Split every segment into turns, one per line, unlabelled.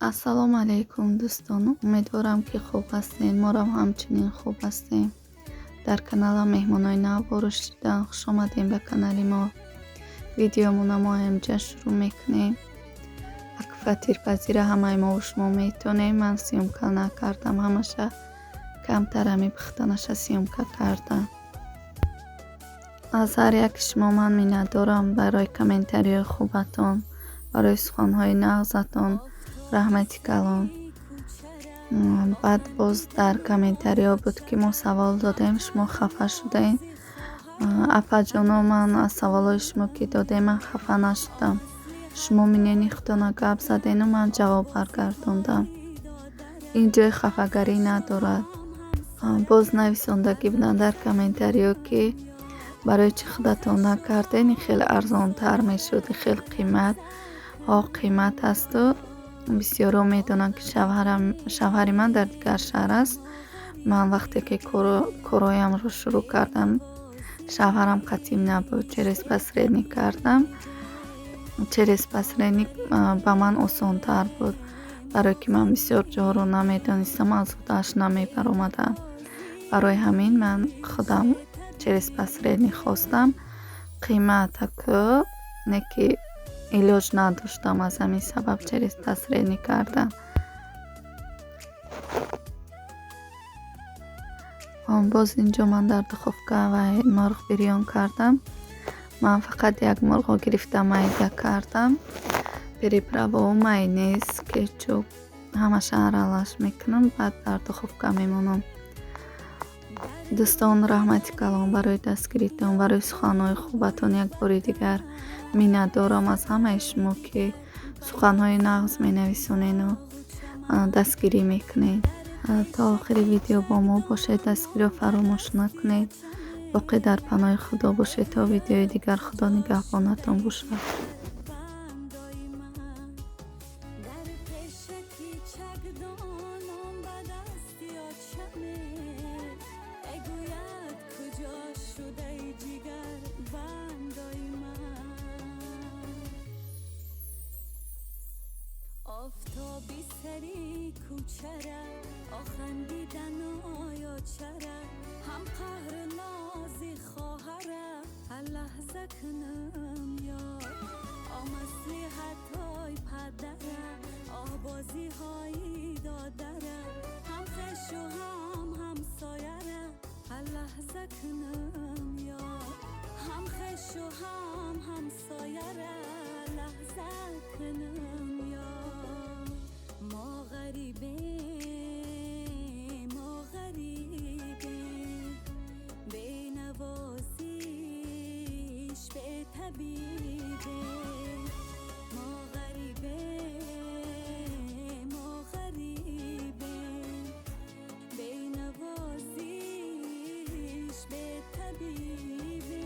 ассалому алайкум дӯстон, умедворам ки хуб ҳастед. Моро ҳамчунин хуб ҳастем. Дар канала меҳмонои нав ворид шудан, хуш омадем ба канали мо. Видеомона мо ҳамҷа шурӯъ мекунем. Акфатирпазира ҳамаи мо шумо метонем. Ман сёмка накардам, ҳамаша камтар ҳами пухтанаша сёмка кардам. Аз ҳар яки шумо ман миннатдорам барои комментариҳои хубатон, барои суханҳои нағзатон. раҳмати калон. Баъд боз дар комментариҳо буд ки мо савол додем, шумо хафа шудаем. Апаҷоно, ман аз саволҳои шумо ки додем ман хафа нашудам. шумо минени худона гап задену ман ҷавоб баргардондам. ин ҷои хафагарӣ надорад. боз нависондагӣ буданд дар комментариҳо ки барои чӣ худатон накардем, ин хеле арзонтар мешуд, хеле қимат асту. бисёро медонанд ки шавҳари ман дар дигар шаҳр аст. ман вақте ки короямро шурӯъ кардам, шавҳарам қатъим набуд. через посредник кардам. через посредник ба ман осонтар буд, барое ки ман бисёр ҷоҳро намедонистам, аз худаш намебаромадам. барои ҳамин ман худам через посредник хостам. қимата кӯб, не ки илоҷ надоштам, аз ҳамин сабаб через посредник кардам. боз инҷо ман дар духовка марғ бирён кардам. ман фақат як марғро гирифта майда кардам. приправа, майонез, кетчуп ҳамаша аралаш мекунам, баъд дар духовка мемонам. дӯстон, раҳмати калон барои дастгиритон, барои суханҳои хубатон. як бори дигар миннатдорам аз ҳамаи шумо ки суханҳои нағз менависонену дастгирӣ мекунед. то охири видео бо мо бошед, дастгириро фаромӯш накунед. боқӣ дар паноҳи худо бошед. то видеои дигар, худо нигаҳбонатон бошад.
آفتابی سری کوچره آخندیدن آیا چره هم قهر نازی خواهره هر لحظه کنم یار آمسی حتای پدره آبازی هایی دادره هم خش و هم سایره هر لحظه کنم یار هم خش و هم سایره لحظه کنم یار ما غریبیم به نوازیش به طبیبه ما غریبیم به نوازیش به طبیبه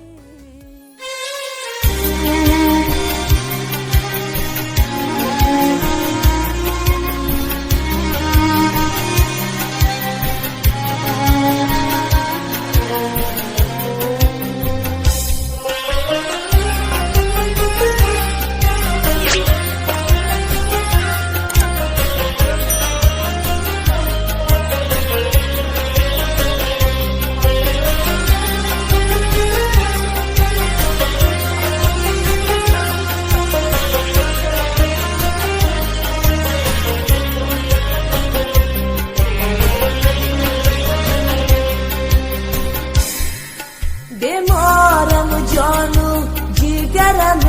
بیمارم و جانو جیگرم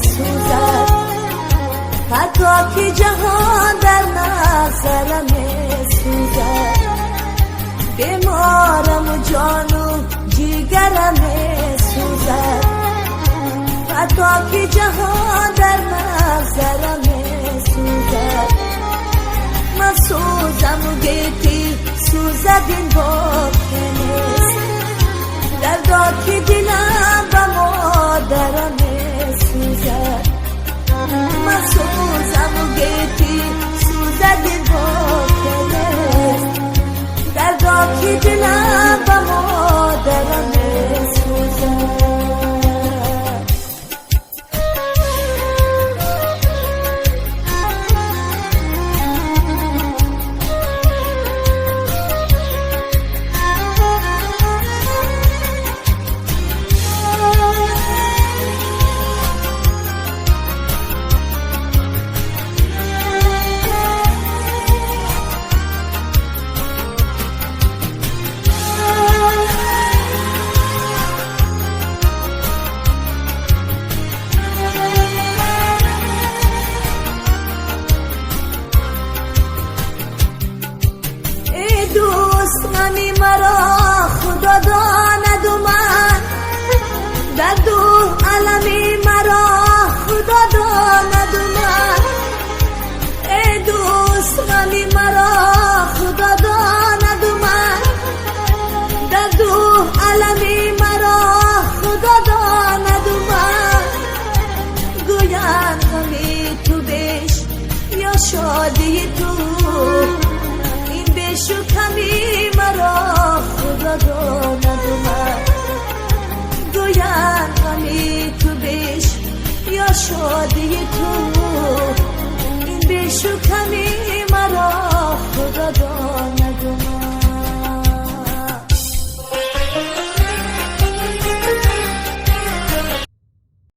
سوزد حتی که جهان در نظرم سوزد بیمارم و جانو جیگرم سوزد حتی که جهان در نظرم سوزد من سوزم و گیتی سوزد این باکنست دردا که دلم به مادرم سوزد من سوزم و گیتی سوزد این باکنست دردا که دلم به مادرم سوزد غمی مرا خدا داند اومد گویند غمی تو بیش یا شادی تو